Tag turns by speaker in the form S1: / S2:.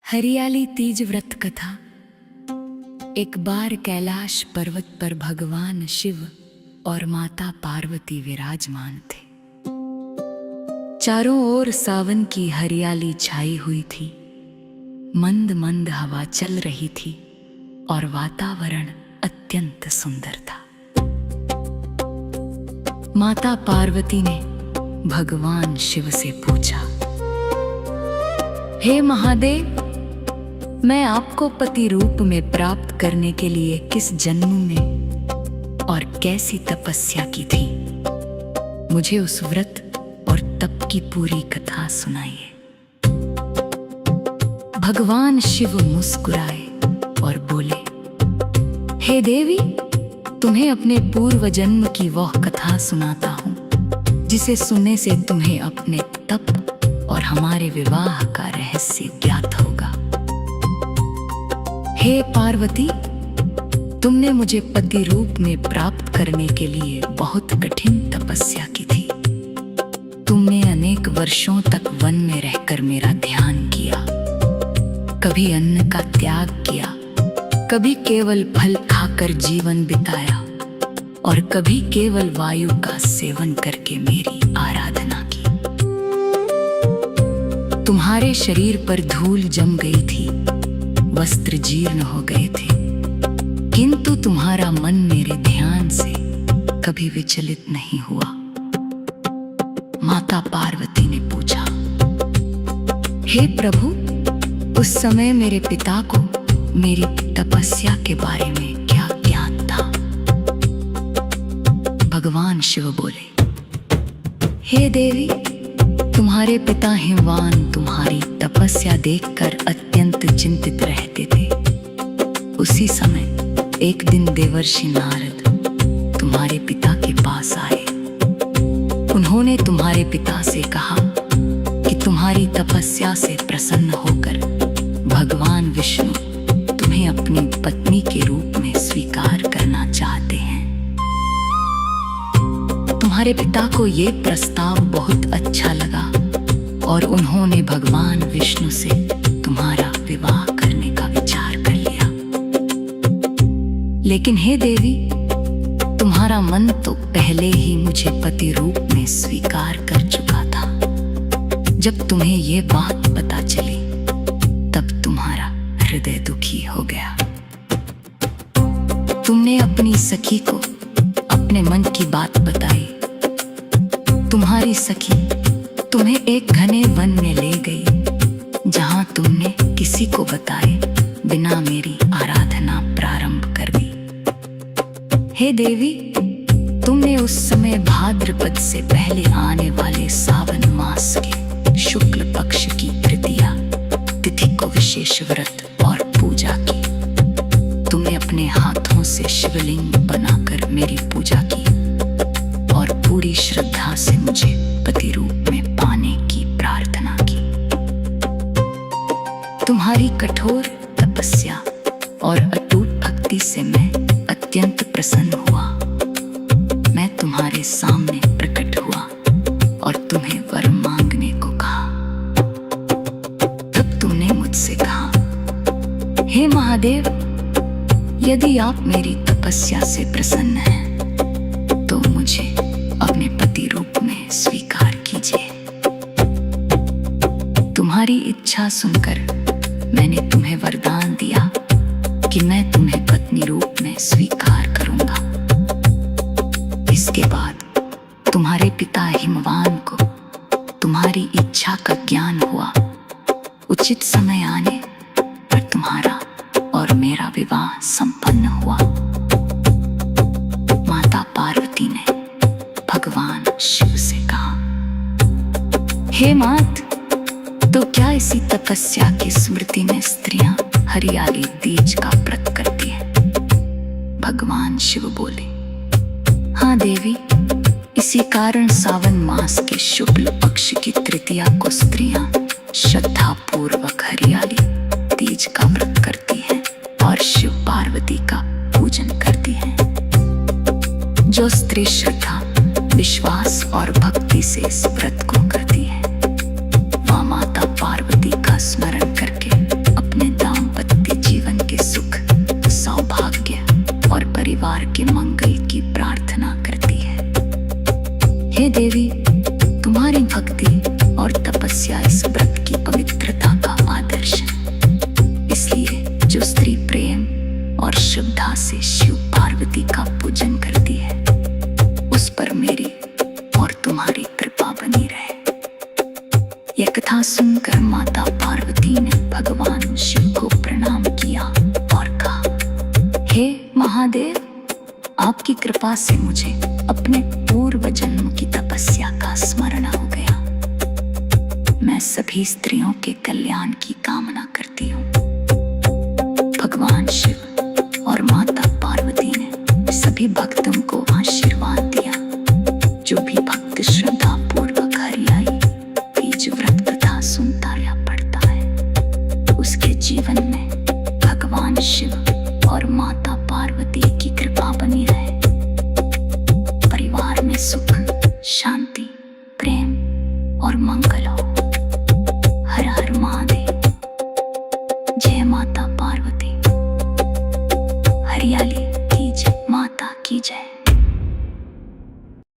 S1: हरियाली तीज व्रत कथा। एक बार कैलाश पर्वत पर भगवान शिव और माता पार्वती विराजमान थे। चारों ओर सावन की हरियाली छाई हुई थी। मंद मंद हवा चल रही थी और वातावरण अत्यंत सुंदर था। माता पार्वती ने भगवान शिव से पूछा, हे महादेव, मैं आपको पति रूप में प्राप्त करने के लिए किस जन्म में और कैसी तपस्या की थी? मुझे उस व्रत और तप की पूरी कथा सुनाइए। भगवान शिव मुस्कुराए और बोले, हे देवी, तुम्हें अपने पूर्व जन्म की वह कथा सुनाता हूँ जिसे सुनने से तुम्हें अपने तप और हमारे विवाह का रहस्य ज्ञात होगा। हे पार्वती, तुमने मुझे पति रूप में प्राप्त करने के लिए बहुत कठिन तपस्या की थी। तुमने अनेक वर्षों तक वन में रहकर मेरा ध्यान किया, कभी अन्न का त्याग किया, कभी केवल फल खाकर जीवन बिताया और कभी केवल वायु का सेवन करके मेरी आराधना की। तुम्हारे शरीर पर धूल जम गई थी, वस्त्र जीर्ण हो गए थे, किंतु तुम्हारा मन मेरे ध्यान से कभी विचलित नहीं हुआ। माता पार्वती ने पूछा, हे प्रभु, उस समय मेरे पिता को मेरी तपस्या के बारे में क्या ज्ञान था? भगवान शिव बोले, हे देवी, तुम्हारे पिता हिमवान तुम्हारी तपस्या देखकर अत्यंत चिंतित रहते थे। उसी समय एक दिन देवर्षि नारद तुम्हारे पिता के पास आए। उन्होंने तुम्हारे पिता से कहा कि तुम्हारी तपस्या से प्रसन्न होकर भगवान विष्णु तुम्हें अपनी पत्नी के रूप में स्वीकार करना चाहते हैं। तुम्हारे पिता को ये प्रस्ताव बहुत अच्छा लगा और उन्होंने भगवान विष्णु से तुम्हारा विवाह करने का विचार कर लिया। लेकिन हे देवी, तुम्हारा मन तो पहले ही मुझे पति रूप में स्वीकार कर चुका था। जब तुम्हें ये बात पता चली तब तुम्हारा हृदय दुखी हो गया। तुमने अपनी सखी को अपने मन की बात बताई। तुम्हारी सखी तुम्हें एक घने वन में ले गई, जहां तुमने किसी को बताए बिना मेरी आराधना प्रारंभ कर दी। हे देवी, तुमने उस समय भाद्रपद से पहले आने वाले सावन मास के शुक्ल पक्ष की तृतीया तिथि को विशेष व्रत और पूजा की। तुमने अपने हाथों से शिवलिंग बनाकर मेरी पूजा की और पूरी श्रद्धा से मुझे पति रूप में पाने की प्रार्थना की। तुम्हारी कठोर तपस्या और अटूट भक्ति से मैं अत्यंत प्रसन्न हुआ। मैं तुम्हारे सामने प्रकट हुआ और तुम्हें वर मांगने को कहा। तब तुमने मुझसे कहा, हे महादेव, यदि आप मेरी तपस्या से प्रसन्न हैं तो मुझे अपने पति रूप में स्वीकार कीजिए। तुम्हारी इच्छा सुनकर मैंने तुम्हें वरदान दिया कि मैं तुम्हें पत्नी रूप में स्वीकार करूंगा। इसके बाद तुम्हारे पिता हिमवान को तुम्हारी इच्छा का ज्ञान हुआ। उचित समय आने पर तुम्हारा और मेरा विवाह संपन्न हुआ। माता पार्वती ने भगवान शिव से कहा, हे मात, तो क्या इसी तपस्या की स्मृति में स्त्रियां हरियाली तीज का व्रत करती हैं? भगवान शिव बोले, हाँ देवी, इसी कारण सावन मास के शुक्ल पक्ष की तृतीया को स्त्रियां श्रद्धा पूर्वक हरियाली तीज का व्रत करती हैं और शिव पार्वती का पूजन करती हैं। जो स्त्री श्रद्धा, विश्वास और भक्ति से इस व्रत को करती है, वह माता पार्वती का स्मरण करके आपकी कृपा से मुझे अपने पूर्व जन्म की तपस्या का स्मरण हो गया। मैं सभी स्त्रियों के कल्याण की कामना करती हूँ। भगवान शिव और माता पार्वती ने सभी भक्तों को आशीर्वाद दिया। जो भी भक्त श्रद्धा पूर्वक हरियाई बीज व्रत कथा सुनता या पढ़ता है, उसके जीवन में भगवान शिव और माता पार्वती की कृपा बनी रहे। परिवार में सुख, शांति, प्रेम और मंगल